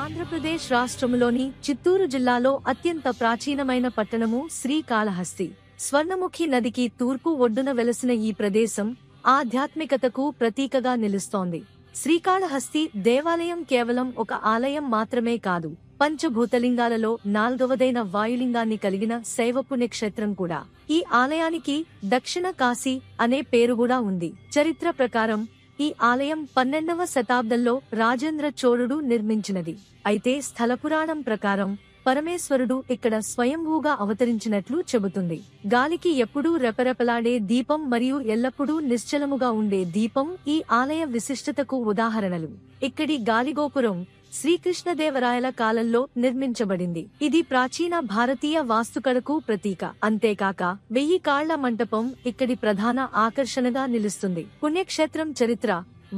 ఆంధ్రప్రదేశ్ రాష్ట్రములోని చిత్తూరు జిల్లాలో అత్యంత ప్రాచీనమైన పట్టణము శ్రీకాళహస్తి. స్వర్ణముఖి నదికి తూర్పు ఒడ్డున వెలసిన ఈ ప్రదేశం ఆధ్యాత్మికతకు ప్రతీకగా నిలుస్తోంది. శ్రీకాళహస్తి దేవాలయం కేవలం ఒక ఆలయం మాత్రమే కాదు, పంచభూతలింగాలలో 4వదైన వాయులింగాన్ని కలిగిన శైవ పుణ్యక్షేత్రం కూడా. ఈ ఆలయానికి దక్షిణ కాశీ అనే పేరు కూడా ఉంది. చరిత్ర ప్రకారం ఈ ఆలయం 12వ శతాబ్దంలో రాజేంద్ర చోళుడు నిర్మించినది. అయితే స్థల పురాణం ప్రకారం పరమేశ్వరుడు ఇక్కడ స్వయంభూగా అవతరించినట్లు చెబుతుంది. గాలికి ఎప్పుడూ రెపరెపలాడే దీపం మరియు ఎల్లప్పుడూ నిశ్చలముగా ఉండే దీపం ఈ ఆలయ విశిష్టతకు ఉదాహరణలు. ఇక్కడి గాలిగోపురం శ్రీకృష్ణదేవరాయల కాలంలో నిర్మించబడింది. ఇది ప్రాచీన భారతీయ వాస్తుకళకు ప్రతీక. అంతేకాక 1000 కాళ్ల మంటపం ఇక్కడి ప్రధాన ఆకర్షణగా నిలుస్తుంది. పుణ్యక్షేత్రం చరిత్ర,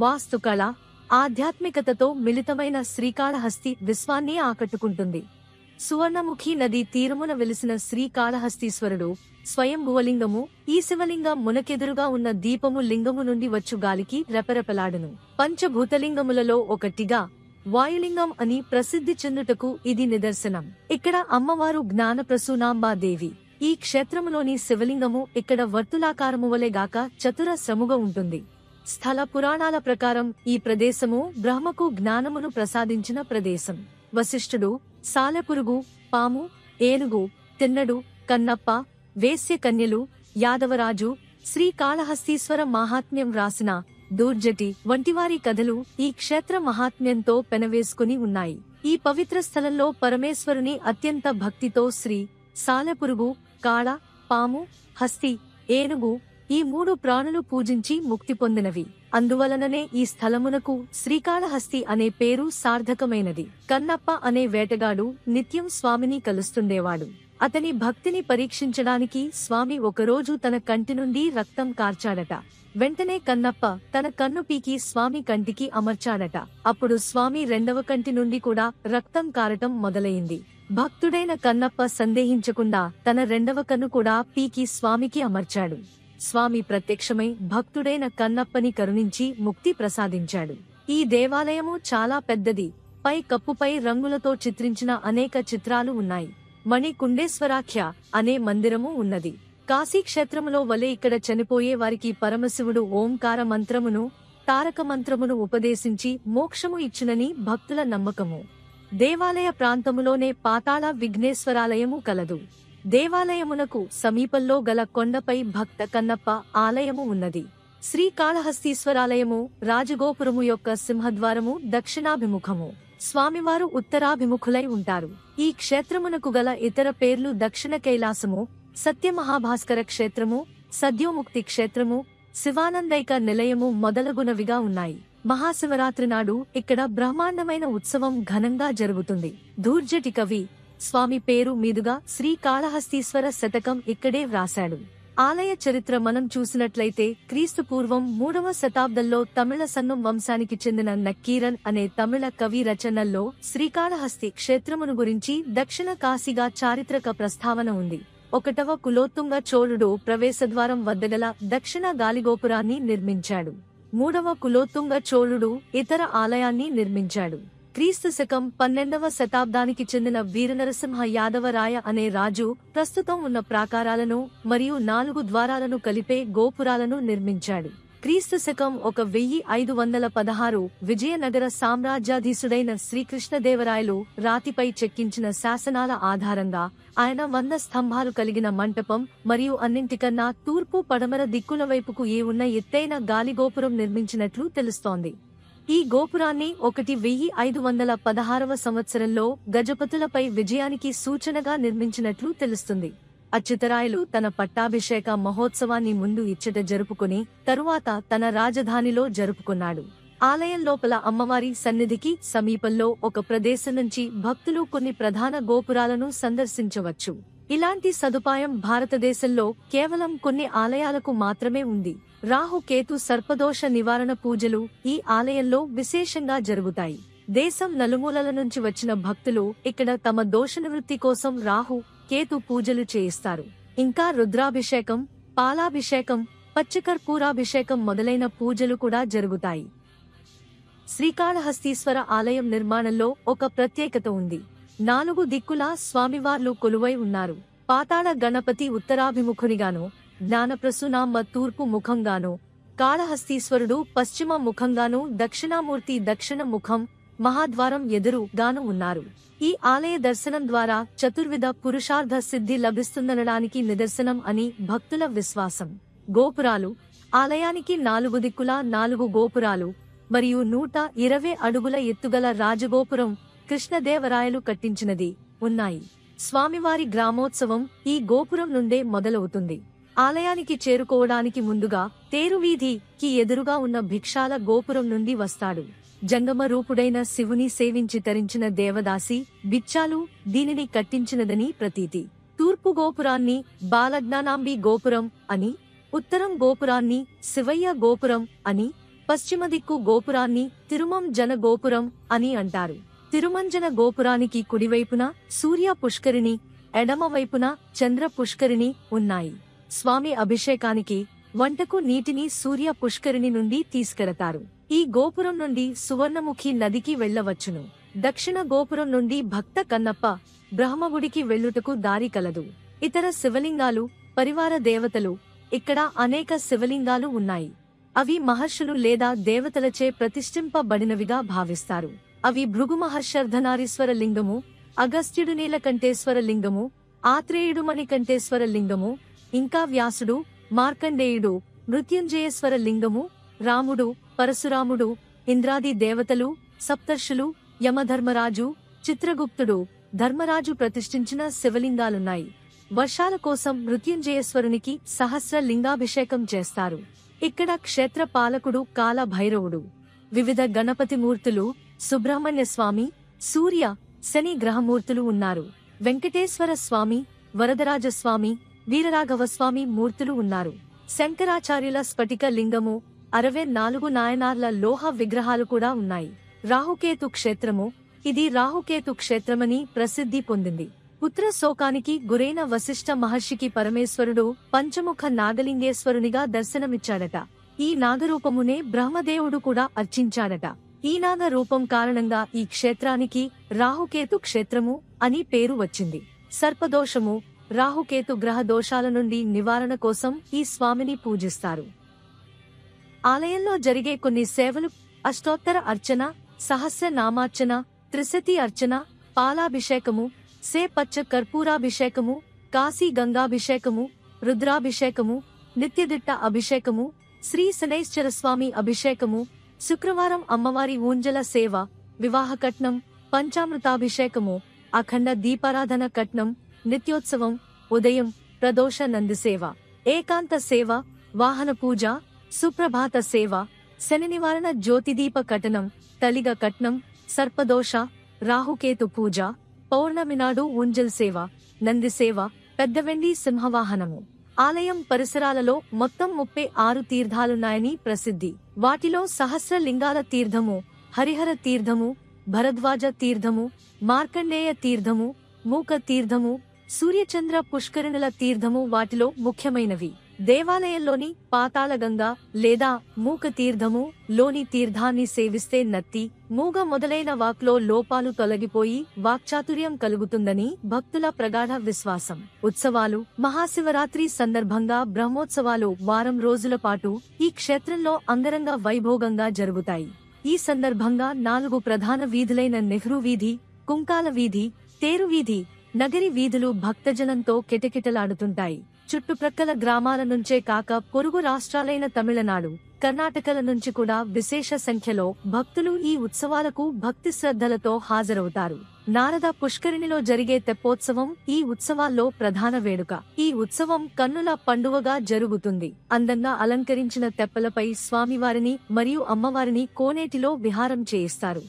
వాస్తుకళ, ఆధ్యాత్మికతతో మిళితమైన శ్రీకాళహస్తి విశ్వాన్ని ఆకట్టుకుంటుంది. సువర్ణముఖి నది తీరమున వెలిసిన శ్రీకాళహస్తీశ్వరుడు స్వయంభువలింగము. ఈ శివలింగం మునకెదురుగా ఉన్న దీపము లింగము నుండి వచ్చు గాలికి రెపరెపలాడును. పంచభూతలింగములలో ఒకటిగా వాయులింగం అని ప్రసిద్ధి చెందుటకు ఇది నిదర్శనం. ఇక్కడ అమ్మవారు జ్ఞానప్రసూనాంబాదేవి. ఈ క్షేత్రములోని శివలింగము ఇక్కడ వర్తులాకారము వలె గాక చతురస్రముగా ఉంటుంది. స్థల పురాణాల ప్రకారం ఈ ప్రదేశము బ్రహ్మకు జ్ఞానమును ప్రసాదించిన ప్రదేశం. వశిష్ఠుడు సాలెపురుగు, పాము, ఏనుగు, తిన్నడు, కన్నప్ప, వేశ్య కన్యలు, యాదవరాజు, శ్రీకాళహస్తీశ్వర మహాత్మ్యం రాసిన దూర్జటి వంటివారి కథలు ఈ క్షేత్ర మహాత్మ్యంతో పెనవేసుకుని ఉన్నాయి. ఈ పవిత్ర స్థలంలో పరమేశ్వరుని అత్యంత భక్తితో శ్రీ, సాలెపురుగు, కాళ, పాము, హస్తి, ఏనుగు ఈ 3 ప్రాణులు పూజించి ముక్తి పొందినవి. అందువలననే ఈ స్థలమునకు శ్రీకాళహస్తి అనే పేరు సార్థకమైనది. కన్నప్ప అనే వేటగాడు నిత్యం స్వామిని కలుస్తుండేవాడు. అతని భక్తిని పరీక్షించడానికి స్వామి ఒకరోజు తన కంటి నుండి రక్తం కార్చాడట. వెంటనే కన్నప్ప తన కన్ను పీకి స్వామి కంటికి అమర్చాడట. అప్పుడు స్వామి 2వ కంటి నుండి కూడా రక్తం కారటం మొదలైంది. భక్తుడైన కన్నప్ప సందేహించకుండా తన 2వ కన్ను కూడా పీకి స్వామికి అమర్చాడు. స్వామి ప్రత్యక్షమై భక్తుడైన కన్నప్పని కరుణించి ముక్తి ప్రసాదించాడు. ఈ దేవాలయము చాలా పెద్దది. పై కప్పుపై రంగులతో చిత్రించిన అనేక చిత్రాలు ఉన్నాయి. మణికుండేశ్వరాఖ్య అనే మందిరము ఉన్నది. కాశీక్షేత్రములో వలె ఇక్కడ చనిపోయే వారికి పరమశివుడు ఓంకార మంత్రమును, తారక మంత్రమును ఉపదేశించి మోక్షము ఇచ్చునని భక్తుల నమ్మకము. దేవాలయ ప్రాంతములోనే పాతాళ విఘ్నేశ్వరాలయము కలదు. దేవాలయమునకు సమీపంలో గల కొండపై భక్త కన్నప్ప ఆలయము ఉన్నది. శ్రీకాళహస్తీశ్వరాలయము రాజగోపురము యొక్క సింహద్వారము దక్షిణాభిముఖము. స్వామివారు ఉత్తరాభిముఖులై ఉంటారు. ఈ క్షేత్రమునకు గల ఇతర పేర్లు దక్షిణ కైలాసము, సత్యమహాభాస్కర క్షేత్రము, సద్యోముక్తి క్షేత్రము, శివానందైక నిలయము మొదలగునవిగా ఉన్నాయి. మహాశివరాత్రి నాడు ఇక్కడ బ్రహ్మాండమైన ఉత్సవం ఘనంగా జరుగుతుంది. దూర్జటి కవి స్వామి పేరు మీదుగా శ్రీకాళహస్తీశ్వర శతకం ఇక్కడే వ్రాశాడు. ఆలయ చరిత్ర మనం చూసినట్లయితే క్రీస్తు పూర్వం 3వ శతాబ్దంలో తమిళ సన్నం వంశానికి చెందిన నక్కీరన్ అనే తమిళ కవి రచనల్లో శ్రీకాళహస్తి క్షేత్రమును గురించి దక్షిణ కాశీగా చారిత్రక ప్రస్తావన ఉంది. 1వ కులోత్తుంగ చోళుడు ప్రవేశద్వారం వద్దగల దక్షిణ గాలిగోపురాన్ని నిర్మించాడు. 3వ కులోత్తుంగ చోళుడు ఇతర ఆలయాన్ని నిర్మించాడు. క్రీస్తు శకం 12వ శతాబ్దానికి చెందిన వీరనరసింహ యాదవరాయ అనే రాజు ప్రస్తుతం ఉన్న ప్రాకారాలను మరియు 4 ద్వారాలను కలిపే గోపురాలను నిర్మించాడు. క్రీస్తు శకం 1516 విజయనగర సామ్రాజ్యాధీశుడైన శ్రీకృష్ణదేవరాయలు రాతిపై చెక్కించిన శాసనాల ఆధారంగా ఆయన 100 స్తంభాలు కలిగిన మంటపం మరియు అన్నింటికన్నా తూర్పు పడమర దిక్కుల వైపుకు ఉన్న ఎత్తైన గాలిగోపురం నిర్మించినట్లు తెలుస్తోంది. ఈ గోపురాన్ని 1516వ సంవత్సరంలో గజపతులపై విజయానికి సూచనగా నిర్మించినట్లు తెలుస్తుంది. అచ్యుతరాయలు తన పట్టాభిషేక మహోత్సవాన్ని ముందు ఇచ్చట జరుపుకుని తరువాత తన రాజధానిలో జరుపుకున్నాడు. ఆలయం లోపల అమ్మవారి సన్నిధికి సమీపంలో ఒక ప్రదేశం నుంచి భక్తులు కొన్ని ప్రధాన గోపురాలను సందర్శించవచ్చు. ఇలాంటి సదుపాయం భారతదేశంలో కేవలం కొన్ని ఆలయాలకు మాత్రమే ఉంది. రాహు కేతు సర్పదోష నివారణ పూజలు ఈ ఆలయంలో విశేషంగా జరుగుతాయి. దేశం నలుమూలల నుంచి వచ్చిన భక్తులు ఇక్కడ తమ దోష నివృత్తి కోసం రాహు, కేతు పూజలు చేయిస్తారు. ఇంకా రుద్రాభిషేకం, పాలాభిషేకం, పచ్చకర్పూరాభిషేకం మొదలైన పూజలు కూడా జరుగుతాయి. శ్రీకాళహస్తీశ్వర ఆలయం నిర్మాణంలో ఒక ప్రత్యేకత ఉంది. 4 దిక్కులా స్వామివార్లు కొలువై ఉన్నారు. పాతాళ గణపతి ఉత్తరాభిముఖునిగాను, జ్ఞానప్రసూనాంబ తూర్పు ముఖంగాను, కాళహస్తీశ్వరుడు పశ్చిమ ముఖంగాను, దక్షిణామూర్తి దక్షిణ ముఖం, మహాద్వారం ఎదురుగాను ఉన్నారు. ఈ ఆలయ దర్శనం ద్వారా చతుర్విధ పురుషార్థ సిద్ధి లభిస్తుందనడానికి నిదర్శనం అని భక్తుల విశ్వాసం. గోపురాలు. ఆలయానికి 4 దిక్కులా 4 గోపురాలు మరియు 120 అడుగుల ఎత్తుగల రాజగోపురం కృష్ణదేవరాయలు కట్టించినది ఉన్నాయి. స్వామివారి గ్రామోత్సవం ఈ గోపురం నుండే మొదలవుతుంది. ఆలయానికి చేరుకోవడానికి ముందుగా తేరువీధికి ఎదురుగా ఉన్న భిక్షాల గోపురం నుండి వస్తాడు. జంగమ రూపుడైన శివుని సేవించి తరించిన దేవదాసి బిచ్చాలు దీనిని కట్టించినదని ప్రతీతి. తూర్పు గోపురాన్ని బాలజ్ఞానాంబి గోపురం అని, ఉత్తరం గోపురాన్ని శివయ్య గోపురం అని, పశ్చిమ దిక్కు గోపురాన్ని తిరుమంజన గోపురం అని అంటారు. తిరుమంజన గోపురానికి కుడివైపున సూర్య పుష్కరిణి, ఎడమవైపున చంద్ర పుష్కరిణి ఉన్నాయి. స్వామి అభిషేకానికి వంటకు నీటిని సూర్య పుష్కరిణి నుండి తీసుకెడతారు. ఈ గోపురం నుండి సువర్ణముఖి నదికి వెళ్లవచ్చును. దక్షిణ గోపురం నుండి భక్త కన్నప్ప బ్రహ్మగుడికి వెళ్లుటకు దారి కలదు. ఇతర శివలింగాలు, పరివార దేవతలు. ఇక్కడ అనేక శివలింగాలు ఉన్నాయి. అవి మహర్షులు లేదా దేవతలచే ప్రతిష్ఠింపబడినవిగా భావిస్తారు. అవి భృగు మహర్షర్ధనారీశ్వర లింగము, అగస్త్యుడు నీలకంఠేశ్వర లింగము, ఆత్రేయుడు మణికంఠేశ్వర లింగము, ఇంకా వ్యాసుడు, మార్కండేయుడు, మృత్యుంజయేశ్వర లింగము, రాముడు, పరశురాముడు, ఇంద్రాది దేవతలు, సప్తర్షులు, యమధర్మరాజు, చిత్రగుప్తుడు, ధర్మరాజు ప్రతిష్ఠించిన శివలింగాలున్నాయి. వర్షాల కోసం మృత్యుంజయేశ్వరునికి సహస్ర లింగాభిషేకం చేస్తారు. ఇక్కడ క్షేత్ర పాలకుడు కాల భైరవుడు. వివిధ గణపతి మూర్తులు, సుబ్రహ్మణ్య స్వామి, సూర్య, శని గ్రహమూర్తులు ఉన్నారు. వెంకటేశ్వర స్వామి, వరదరాజస్వామి, వీరరాఘవస్వామి మూర్తులు ఉన్నారు. శంకరాచార్యుల స్ఫటిక లింగము, 64 నాయనార్ల లోహ విగ్రహాలు కూడా ఉన్నాయి. రాహుకేతు క్షేత్రము. ఇది రాహుకేతు క్షేత్రమని ప్రసిద్ధి పొందింది. పుత్ర శోకానికి గురైన వశిష్ఠ మహర్షికి పరమేశ్వరుడు పంచముఖ నాగలింగేశ్వరునిగా దర్శనమిచ్చాడట. ఈ నాగరూపమునే బ్రహ్మదేవుడు కూడా అర్చించాడట. ఈ నాగ రూపం కారణంగా ఈ క్షేత్రానికి రాహుకేతు క్షేత్రము అని పేరు వచ్చింది. సర్పదోషము, రాహుకేతు గ్రహ దోషాల నుండి నివారణ కోసం ఈ స్వామిని పూజిస్తారు. ఆలయంలో జరిగే కొన్ని సేవలు: అష్టోత్తర అర్చన, సహస్ర నామార్చన, త్రిశతి అర్చన, పాలాభిషేకము, పచ్చ కర్పూరాభిషేకము, కాశీ గంగాభిషేకము, రుద్రాభిషేకము, నిత్యదిట్ట అభిషేకము, శ్రీ శనైశ్చర స్వామి అభిషేకము, శుక్రవారం అమ్మవారి ఊంజల సేవ, వివాహ కట్నం, పంచామృతాభిషేకము, అఖండ దీపారాధన కట్నం, నిత్యోత్సవం, ఉదయం ప్రదోష నందిసేవ, ఏకాంత సేవ, వాహన పూజ, సుప్రభాత సేవ, శని నివారణ జ్యోతిదీప కటనం, తలిగ కట్నం, సర్పదోష, రాహుకేతు పూజ, పౌర్ణమి నాడు ఊంజల్ సేవ, నందిసేవ, పెద్దవెండి సింహవాహనము. ఆలయం పరిసరాలలో మొత్తం 36 తీర్థాలున్నాయని ప్రసిద్ధి. వాటిలో సహస్ర లింగాల తీర్థము, హరిహర తీర్థము, భరద్వాజ తీర్థము, మార్కండేయ తీర్థము, మూక తీర్థము, సూర్యచంద్ర పుష్కరిణుల తీర్థము వాటిలో ముఖ్యమైనవి. దేవాలయంలోని పాతాళగంగా లేదా మూక తీర్థము లోని తీర్థాన్ని సేవిస్తే నత్తి, మూగ మొదలైన వాక్లో లోపాలు తొలగిపోయి వాక్చాతుర్యం కలుగుతుందని భక్తుల ప్రగాఢ విశ్వాసం. ఉత్సవాలు: మహాశివరాత్రి సందర్భంగా బ్రహ్మోత్సవాలు వారం రోజుల పాటు ఈ క్షేత్రంలో అంగరంగ వైభోగంగా జరుగుతాయి. ఈ సందర్భంగా 4 ప్రధాన వీధులైన నెహ్రూ వీధి, కుంకాల వీధి, తేరు వీధి, నగరి వీధులు భక్తజనంతో కిటకిటలాడుతుంటాయి. చుట్టుప్రక్కల గ్రామాల నుంచే కాక పొరుగు రాష్ట్రాలైన తమిళనాడు, కర్ణాటకల నుంచి కూడా విశేష సంఖ్యలో భక్తులు ఈ ఉత్సవాలకు భక్తి శ్రద్ధలతో హాజరవుతారు. నారద పుష్కరిణిలో జరిగే తెప్పోత్సవం ఈ ఉత్సవాల్లో ప్రధాన వేడుక. ఈ ఉత్సవం కన్నుల పండువగా జరుగుతుంది. అందంగా అలంకరించిన తెప్పలపై స్వామివారిని మరియు అమ్మవారిని కోనేటిలో విహారం చేయిస్తారు.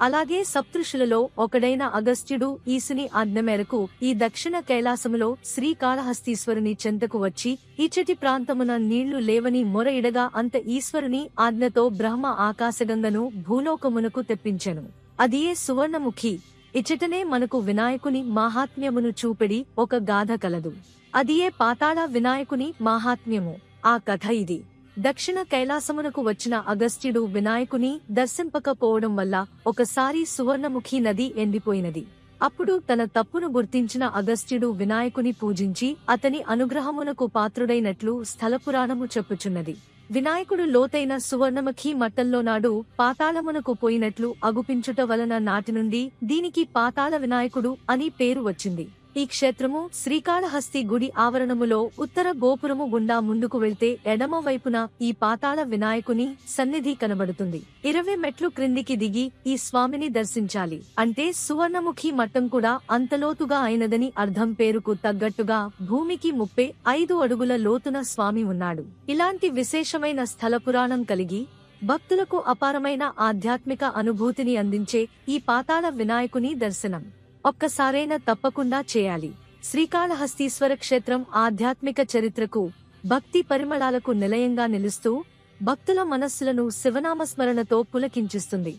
అలాగే సప్తఋషులలో ఒకడైన అగస్త్యుడు ఈశుని ఆజ్ఞ మేరకు ఈ దక్షిణ కైలాసములో శ్రీకాళహస్తీశ్వరుని చెంతకు వచ్చి ఇచ్చటి ప్రాంతమున నీళ్లు లేవని మొర ఇడగా అంత ఈశ్వరుని ఆజ్ఞతో బ్రహ్మ ఆకాశగంగను భూలోకమునకు తెప్పించెను. అదియే సువర్ణముఖి. ఇచ్చటనే మనకు వినాయకుని మాహాత్మ్యమును చూపెడి ఒక గాథ కలదు. అదియే పాతాళ వినాయకుని మాహాత్మ్యము. ఆ కథ ఇది. దక్షిణ కైలాసమునకు వచ్చిన అగస్త్యుడు వినాయకుని దర్శింపకపోవడం వల్ల ఒకసారి సువర్ణముఖి నది ఎండిపోయినది. అప్పుడు తన తప్పును గుర్తించిన అగస్త్యుడు వినాయకుని పూజించి అతని అనుగ్రహమునకు పాత్రుడైనట్లు స్థలపురాణము చెప్పుచున్నది. వినాయకుడు లోతైన సువర్ణముఖి మట్టంలోనాడు పాతాళమునకు పోయినట్లు అగుపించుట వలన నాటి నుండి దీనికి పాతాళ వినాయకుడు అని పేరు వచ్చింది. ఈ క్షేత్రము శ్రీకాళహస్తి గుడి ఆవరణములో ఉత్తర గోపురము గుండా ముందుకు వెళ్తే ఎడమ వైపున ఈ పాతాళ వినాయకుని సన్నిధి కనబడుతుంది. 20 మెట్లు క్రిందికి దిగి ఈ స్వామిని దర్శించాలి. అంటే సువర్ణముఖి మట్టం కూడా అంతలోతుగా అయినదని అర్థం. పేరుకు తగ్గట్టుగా భూమికి 35 అడుగుల లోతున స్వామి ఉన్నాడు. ఇలాంటి విశేషమైన స్థల పురాణం కలిగి భక్తులకు అపారమైన ఆధ్యాత్మిక అనుభూతిని అందించే ఈ పాతాళ వినాయకుని దర్శనం ఒక్కసారైనా తప్పకుండా చేయాలి. శ్రీకాళహస్తీశ్వర క్షేత్రం ఆధ్యాత్మిక చరిత్రకు, భక్తి పరిమళాలకు నిలయంగా నిలుస్తూ భక్తుల మనస్సులను శివనామస్మరణతో పులకించిస్తుంది.